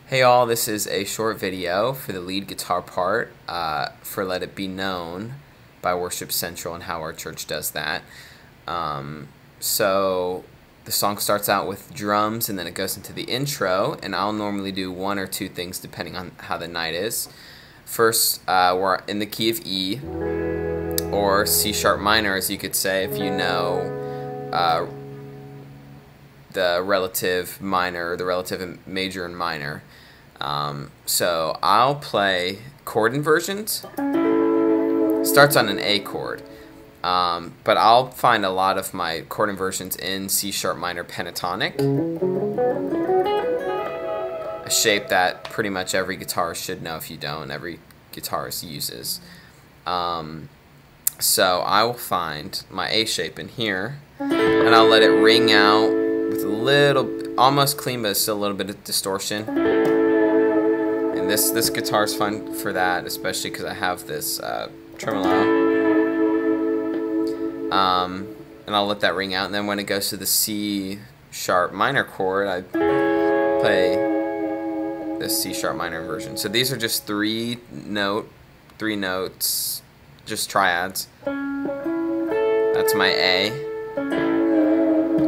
Hey all, this is a short video for the lead guitar part for Let It Be Known by Worship Central and how our church does that. So the song starts out with drums and then it goes into the intro, and I'll normally do one or two things depending on how the night is. First, we're in the key of E, or C sharp minor as you could say if you know the relative minor, the relative major and minor. So I'll play chord inversions. Starts on an A chord, but I'll find a lot of my chord inversions in C sharp minor pentatonic, a shape that pretty much every guitarist should know. If you don't, every guitarist uses. So I will find my A shape in here, and I'll let it ring out with a little, almost clean, but still a little bit of distortion. And this guitar is fun for that, especially because I have this tremolo. And I'll let that ring out, and then when it goes to the C sharp minor chord, I play this C sharp minor inversion. So these are just three notes, just triads. That's my A.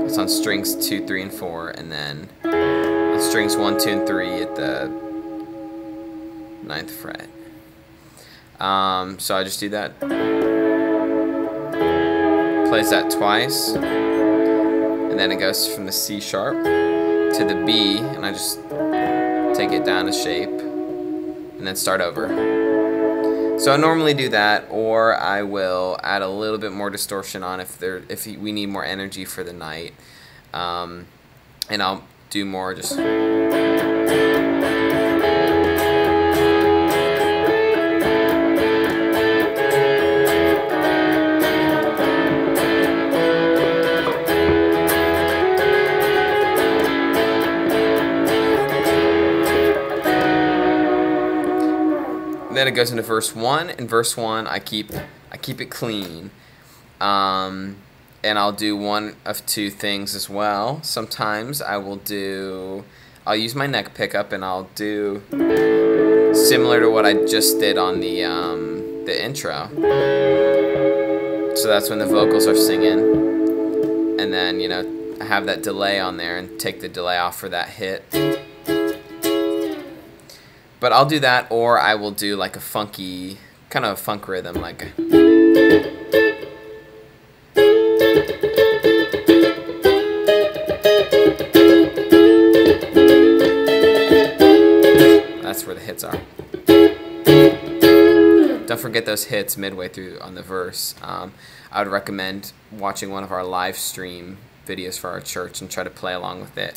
It's on strings 2, 3, and 4, and then on strings 1, 2, and 3 at the 9th fret. So I just do that. Plays that twice, and then it goes from the C sharp to the B, and I just take it down a shape and then start over. So I normally do that, or I will add a little bit more distortion on if we need more energy for the night, and I'll do more just. Then it goes into verse 1. In verse 1, I keep it clean, and I'll do one of two things as well. Sometimes I'll use my neck pickup, and I'll do similar to what I just did on the intro. So that's when the vocals are singing, and then I have that delay on there, and take the delay off for that hit. But I'll do that, or I will do like a funky, kind of a funk rhythm, like a. That's where the hits are. Don't forget those hits midway through on the verse. I would recommend watching one of our live stream videos for our church and try to play along with it.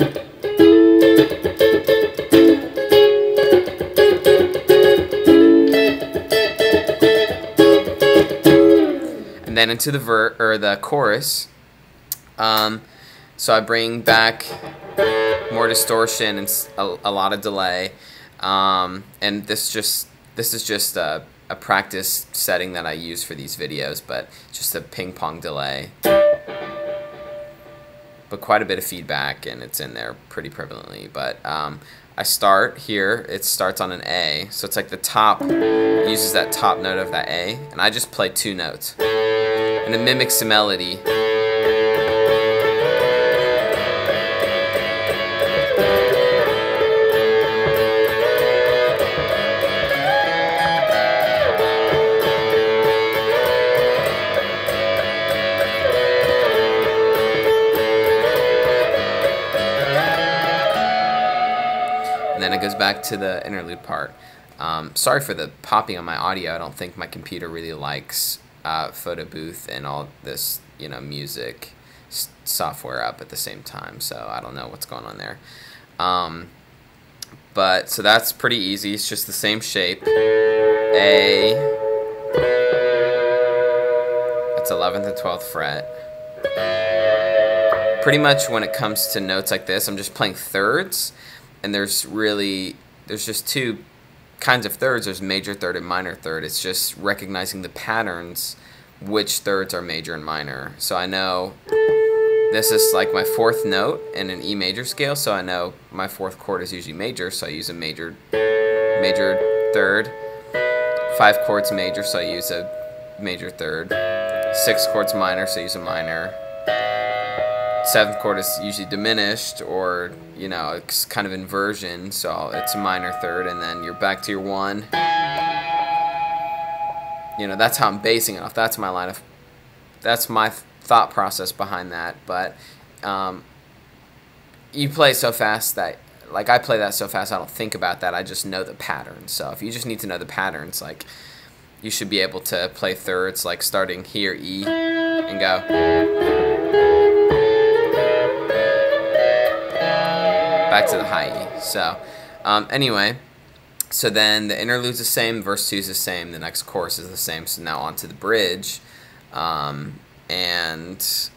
And then into the chorus. So I bring back more distortion and a lot of delay, and this is just a practice setting that I use for these videos, but just a ping pong delay, but quite a bit of feedback, and it's in there pretty prevalently. But I start here. It starts on an A, so it's like the top uses that top note of that A, and I just play two notes, and it mimics the melody. And then it goes back to the interlude part. Sorry for the popping on my audio. I don't think my computer really likes photo booth and all this, music software up at the same time. So I don't know what's going on there. But so that's pretty easy. It's just the same shape. A. It's 11th and 12th fret. Pretty much when it comes to notes like this, I'm just playing thirds. And there's just two kinds of thirds. There's major third and minor third. It's just recognizing the patterns, which thirds are major and minor. So I know this is like my fourth note in an E major scale, so I know my fourth chord is usually major, so I use a major third. 5 chords major, so I use a major third. 6 chords minor, so I use a minor. 7th chord is usually diminished, or you know, it's kind of inversion, so it's a minor third, and then you're back to your 1. You know, that's how I'm basing it off. That's my line of, that's my thought process behind that. But you play so fast that, like, I play that so fast I don't think about that. I just know the patterns. So if you just need to know the patterns, like, you should be able to play thirds, like starting here, E, and go back to the high E. So anyway, so then the interlude's the same, verse 2 is the same, the next chorus is the same. So now on to the bridge, and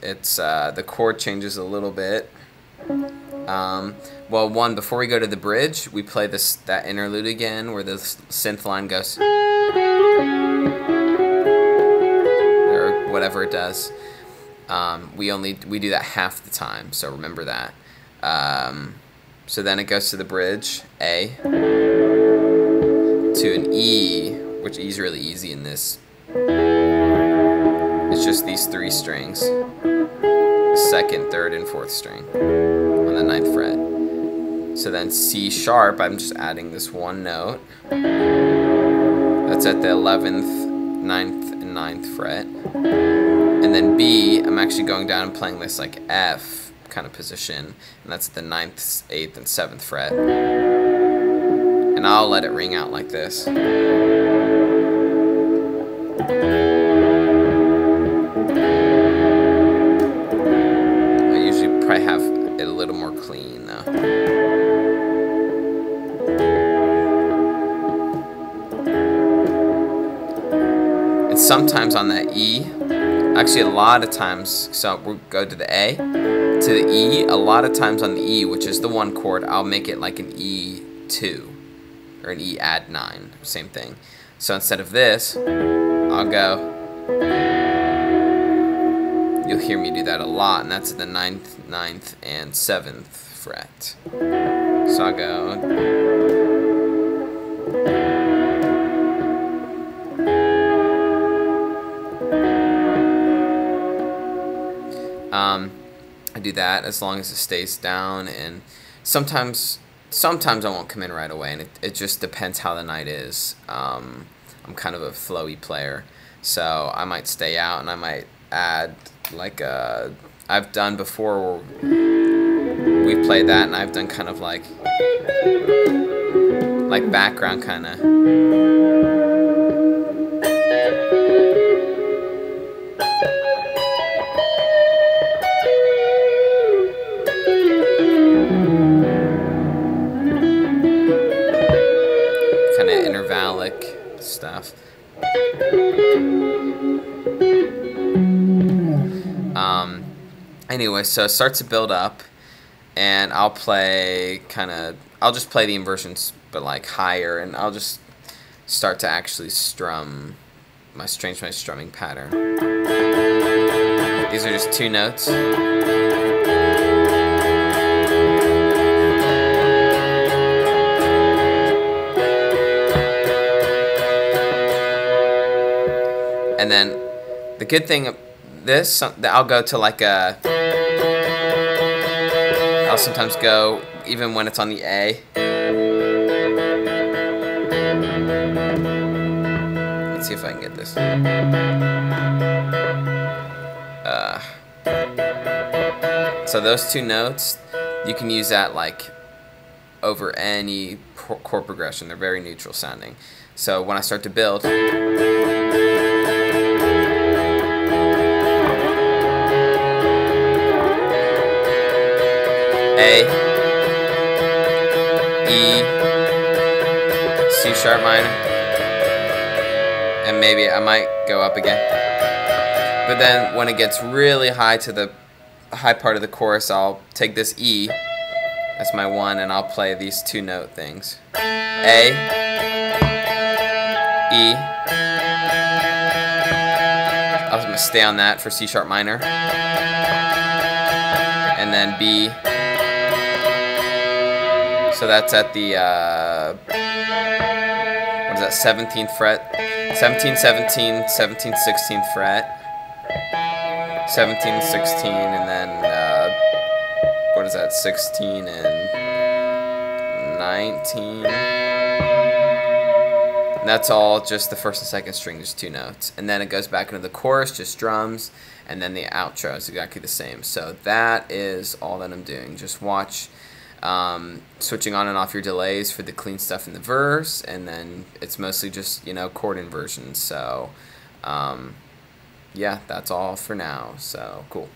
it's the chord changes a little bit. Well, before we go to the bridge, we play that interlude again, where the synth line goes, or whatever it does. We do that half the time, so remember that. So then it goes to the bridge, A, to an E, which E is really easy in this. It's just these 3 strings, the 2nd, 3rd, and 4th string on the 9th fret. So then C sharp, I'm just adding this 1 note. That's at the 11th, 9th, and 9th fret. And then B, I'm actually going down and playing this like F kind of position, and that's at the 9th, 8th, and 7th fret. And I'll let it ring out like this. I usually probably have it a little more clean though. And sometimes on that E, actually a lot of times, so we'll go to the A, to the E, a lot of times on the E, which is the 1 chord, I'll make it like an E2. Or an E add 9, same thing. So instead of this, I'll go, you'll hear me do that a lot, and that's at the 9th, 9th, and 7th fret. So I'll go, I do that as long as it stays down, and sometimes I won't come in right away, and it just depends how the night is. I'm kind of a flowy player, so I might stay out and I might add like I've done before where we've played that, and I've done kind of like background kind of. Stuff. Anyway, so it starts to build up, and I'll just play the inversions, but like higher, and I'll just start to actually strum my strumming pattern. These are just 2 notes. And then the good thing of this, I'll go to like I'll sometimes go even when it's on the A. Let's see if I can get this. So those 2 notes, you can use that like over any chord progression. They're very neutral sounding. So when I start to build, A, E, C sharp minor, and maybe I might go up again. But then when it gets really high to the high part of the chorus, I'll take this E, that's my 1, and I'll play these 2 note things. A, E, I'm going to stay on that for C sharp minor. and then B. So that's at the, what is that, 17th fret? 17, 17, 17, 16th fret. 17, 16, and then, what is that, 16 and 19. And that's all just the first and second string, just 2 notes. And then it goes back into the chorus, just drums, and then the outro is exactly the same. So that is all that I'm doing. Just watch switching on and off your delays for the clean stuff in the verse, and then it's mostly just, you know, chord inversions. So yeah, that's all for now. So cool.